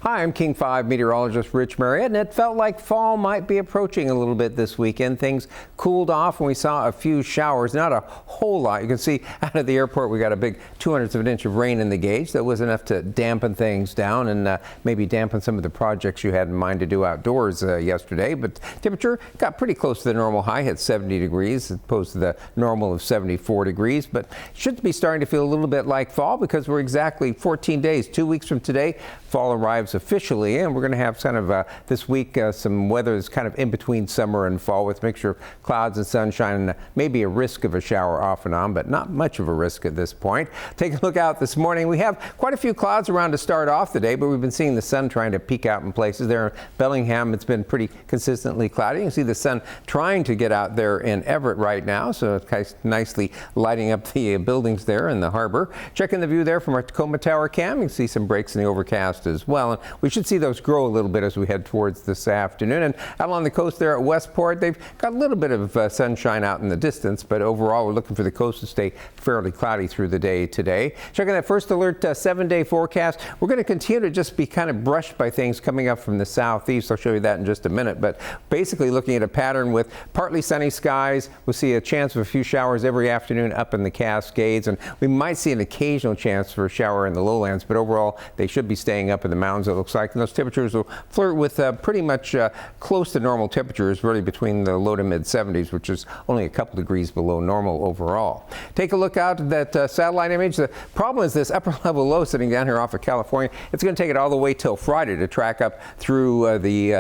Hi, I'm King 5 meteorologist Rich Marriott, and it felt like fall might be approaching a little bit this weekend. Things cooled off and we saw a few showers, not a whole lot. You can see out of the airport we got a big 2/100 of an inch of rain in the gauge. That was enough to dampen things down and maybe dampen some of the projects you had in mind to do outdoors yesterday. But temperature got pretty close to the normal high, hit 70 degrees as opposed to the normal of 74 degrees. But should be starting to feel a little bit like fall because we're exactly 14 days, 2 weeks from today, fall arrives officially, and we're going to have kind of this week some weather that's kind of in between summer and fall with a mixture of clouds and sunshine and maybe a risk of a shower off and on, but not much of a risk at this point. Take a look out this morning. We have quite a few clouds around to start off the day, but we've been seeing the sun trying to peek out in places. There in Bellingham, it's been pretty consistently cloudy. You can see the sun trying to get out there in Everett right now, so it's nicely lighting up the buildings there in the harbor. Checking the view there from our Tacoma Tower cam, you can see some breaks in the overcast as well. And we should see those grow a little bit as we head towards this afternoon. And out along the coast there at Westport, they've got a little bit of sunshine out in the distance, but overall we're looking for the coast to stay fairly cloudy through the day today. Checking that first alert 7-day forecast, we're going to continue to just be kind of brushed by things coming up from the southeast. I'll show you that in just a minute, but basically looking at a pattern with partly sunny skies. We'll see a chance of a few showers every afternoon up in the Cascades, and we might see an occasional chance for a shower in the lowlands, but overall they should be staying up in the mountains, it looks like. And those temperatures will flirt with pretty much close to normal temperatures, really between the low to mid 70s, which is only a couple degrees below normal overall. Take a look out at that satellite image. The problem is this upper level low sitting down here off of California. It's going to take it all the way till Friday to track up through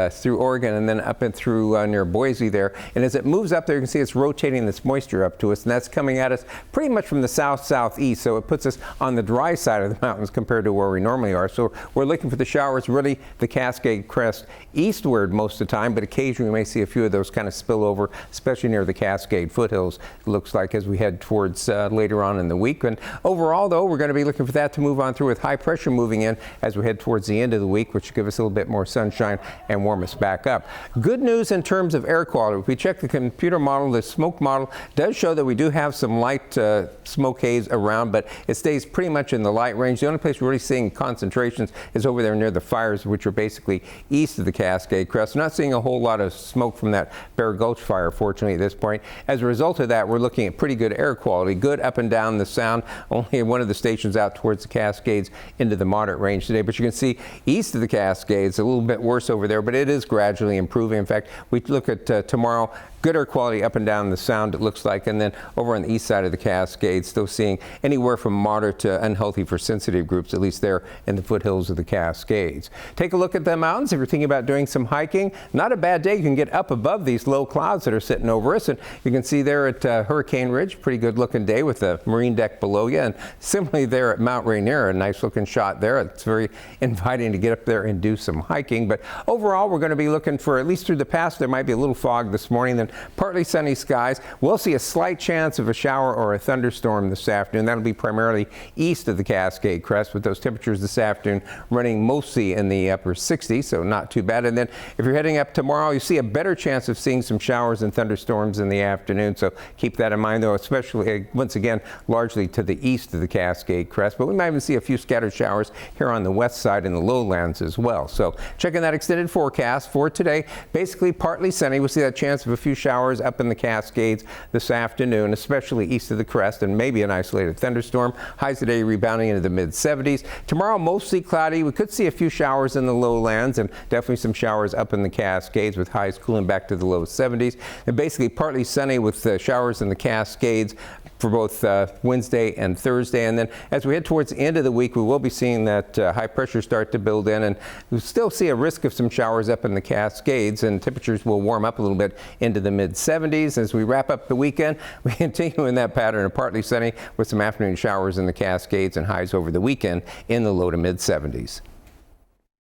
through Oregon and then up and through near Boise there. And as it moves up there, you can see it's rotating this moisture up to us, and that's coming at us pretty much from the south-southeast. So it puts us on the dry side of the mountains compared to where we normally are. So we're looking for the showers, really the Cascade Crest eastward most of the time, but occasionally we may see a few of those kind of spill over, especially near the Cascade foothills, it looks like, as we head towards later on in the week. And overall, though, we're going to be looking for that to move on through with high pressure moving in as we head towards the end of the week, which will give us a little bit more sunshine and warm us back up. Good news in terms of air quality. If we check the computer model, the smoke model does show that we do have some light smoke haze around, but it stays pretty much in the light range. The only place we're really seeing concentrations is over there near the fires, which are basically east of the Cascade Crest. We're not seeing a whole lot of smoke from that Bear Gulch fire, fortunately, at this point. As a result of that, we're looking at pretty good air quality, good up and down the sound. Only one of the stations out towards the Cascades into the moderate range today, but you can see east of the Cascades a little bit worse over there, but it is gradually improving. In fact, we look at tomorrow, good air quality up and down the sound, it looks like, and then over on the east side of the Cascades, still seeing anywhere from moderate to unhealthy for sensitive groups, at least there in the foothills of the Cascades. Take a look at the mountains. If you're thinking about doing some hiking, not a bad day. You can get up above these low clouds that are sitting over us, and you can see there at Hurricane Ridge, pretty good looking day with the marine deck below you, and similarly there at Mount Rainier, a nice looking shot there. It's very inviting to get up there and do some hiking, but overall we're going to be looking for, at least through the pass, there might be a little fog this morning, then partly sunny skies. We'll see a slight chance of a shower or a thunderstorm this afternoon. That'll be primarily east of the Cascade Crest, with those temperatures this afternoon running mostly in the upper 60s, so not too bad. And then if you're heading up tomorrow, you see a better chance of seeing some showers and thunderstorms in the afternoon, so keep that in mind, though, especially once again largely to the east of the Cascade Crest, but we might even see a few scattered showers here on the west side in the lowlands as well. So checking that extended forecast for today, basically partly sunny. We'll see that chance of a few showers up in the Cascades this afternoon, especially east of the crest, and maybe an isolated thunderstorm. Highs today rebounding into the mid 70s. Tomorrow mostly cloudy. We could see a few showers in the lowlands and definitely some showers up in the Cascades, with highs cooling back to the low 70s. And basically partly sunny with showers in the Cascades for both Wednesday and Thursday. And then as we head towards the end of the week, we will be seeing that high pressure start to build in, and we still see a risk of some showers up in the Cascades, and temperatures will warm up a little bit into the mid 70s. As we wrap up the weekend, we continue in that pattern of partly sunny with some afternoon showers in the Cascades and highs over the weekend in the low to mid 70s.